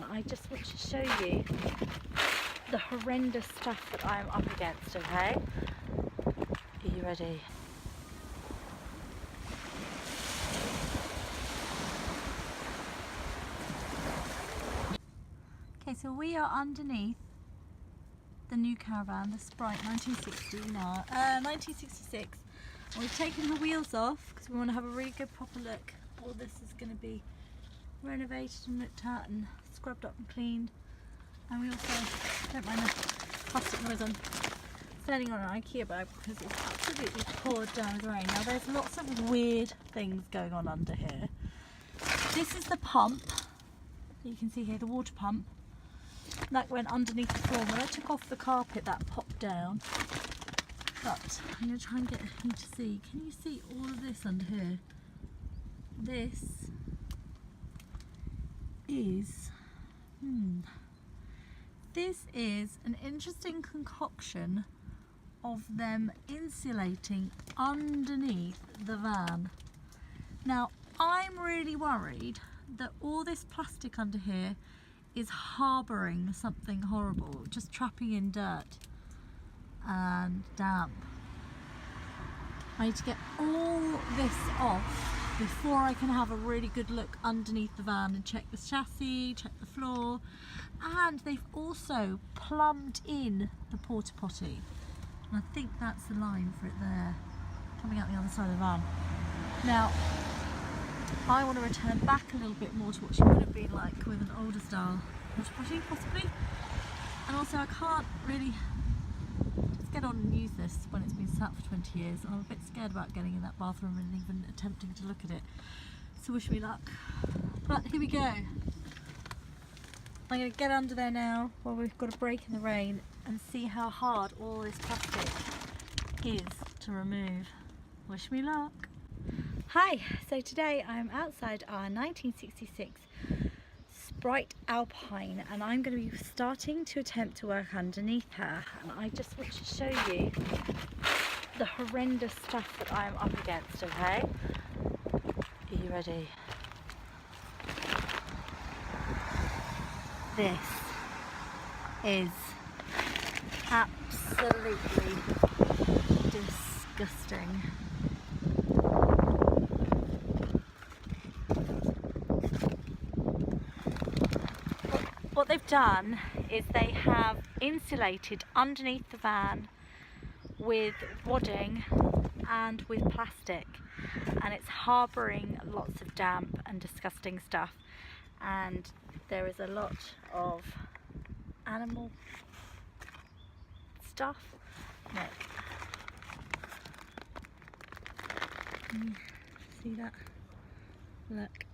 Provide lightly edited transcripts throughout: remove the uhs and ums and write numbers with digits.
and I just want to show you the horrendous stuff that I'm up against, okay? Are you ready? Okay, so we are underneath the new caravan, the Sprite 1966. And we've taken the wheels off because we want to have a really good proper look. All this is going to be renovated and looked at and scrubbed up and cleaned. And we also don't mind the plastic noise on standing on an IKEA bag because it's absolutely poured down with rain. Now there's lots of weird things going on under here. This is the pump. You can see here the water pump. That went underneath the floor. When I took off the carpet, that popped down. But I'm going to try and get you to see. Can you see all of this under here? This is this is an interesting concoction of them insulating underneath the van. Now I'm really worried that all this plastic under here is harbouring something horrible, just trapping in dirt and damp. I need to get all this off before I can have a really good look underneath the van and check the chassis, check the floor, and they've also plumbed in the porta potty. And I think that's the line for it there, coming out the other side of the van. Now, I want to return back a little bit more to what she would have been like with an older style porta potty, possibly. And also I can't really just get on and use this when it's been sat for 20 years. I'm a bit scared about getting in that bathroom and even attempting to look at it. So wish me luck. But here we go. I'm going to get under there now while we've got a break in the rain and see how hard all this plastic is to remove. Wish me luck. Hi, so today I'm outside our 1966 Sprite Alpine and I'm going to be starting to attempt to work underneath her, and I just want to show you the horrendous stuff that I'm up against, okay? Are you ready? This is absolutely disgusting. What they've done is they have insulated underneath the van with wadding and with plastic, and it's harbouring lots of damp and disgusting stuff, and there is a lot of animal stuff. Look. Can you see that? Look.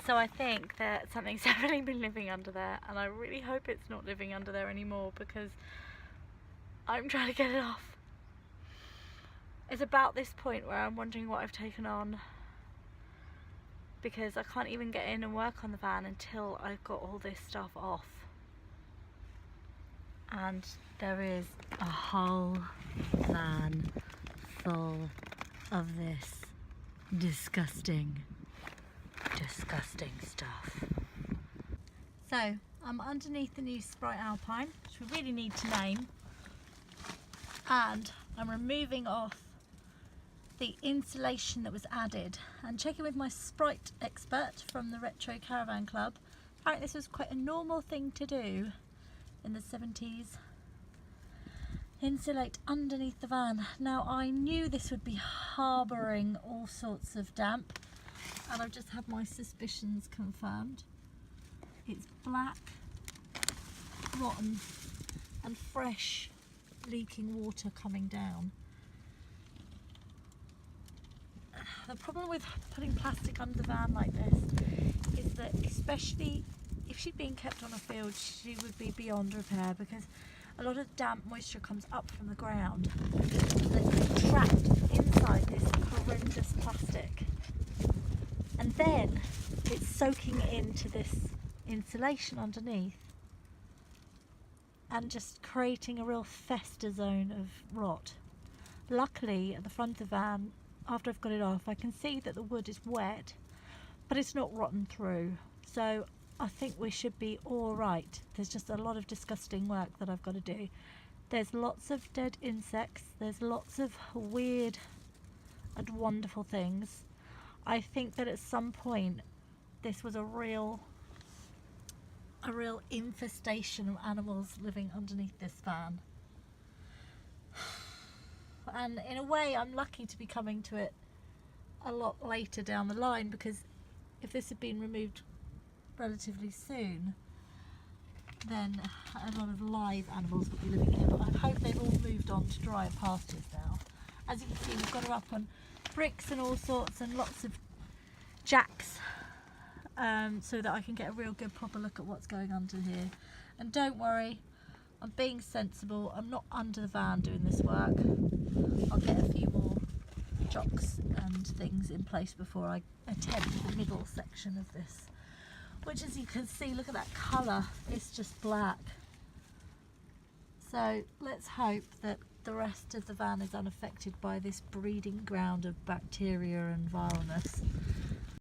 So I think that something's definitely been living under there, and I really hope it's not living under there anymore because I'm trying to get it off. It's about this point where I'm wondering what I've taken on, because I can't even get in and work on the van until I've got all this stuff off. And there is a whole van full of this disgusting stuff. So I'm underneath the new Sprite Alpine, which we really need to name, and I'm removing off the insulation that was added and checking with my Sprite expert from the Retro Caravan Club. Apparently this was quite a normal thing to do in the 70s. Insulate underneath the van. Now I knew this would be harbouring all sorts of damp, and I've just had my suspicions confirmed. It's black, rotten and fresh leaking water coming down. The problem with putting plastic under the van like this is that, especially if she'd been kept on a field, she would be beyond repair, because a lot of damp moisture comes up from the ground that's trapped inside this horrendous plastic, and then it's soaking into this insulation underneath and just creating a real fester zone of rot. Luckily at the front of the van, after I've got it off, I can see that the wood is wet, but it's not rotten through. So I think we should be all right. There's just a lot of disgusting work that I've got to do. There's lots of dead insects. There's lots of weird and wonderful things. I think that at some point this was a real infestation of animals living underneath this van. And in a way I'm lucky to be coming to it a lot later down the line, because if this had been removed relatively soon, then a lot of live animals would be living here. But I hope they've all moved on to drier pastures now. As you can see, we've got her up on bricks and all sorts, and lots of jacks, so that I can get a real good proper look at what's going under here. And don't worry, I'm being sensible. I'm not under the van doing this work. I'll get a few more jocks and things in place before I attempt the middle section of this, which, as you can see, look at that colour, it's just black. So let's hope that the rest of the van is unaffected by this breeding ground of bacteria and vileness.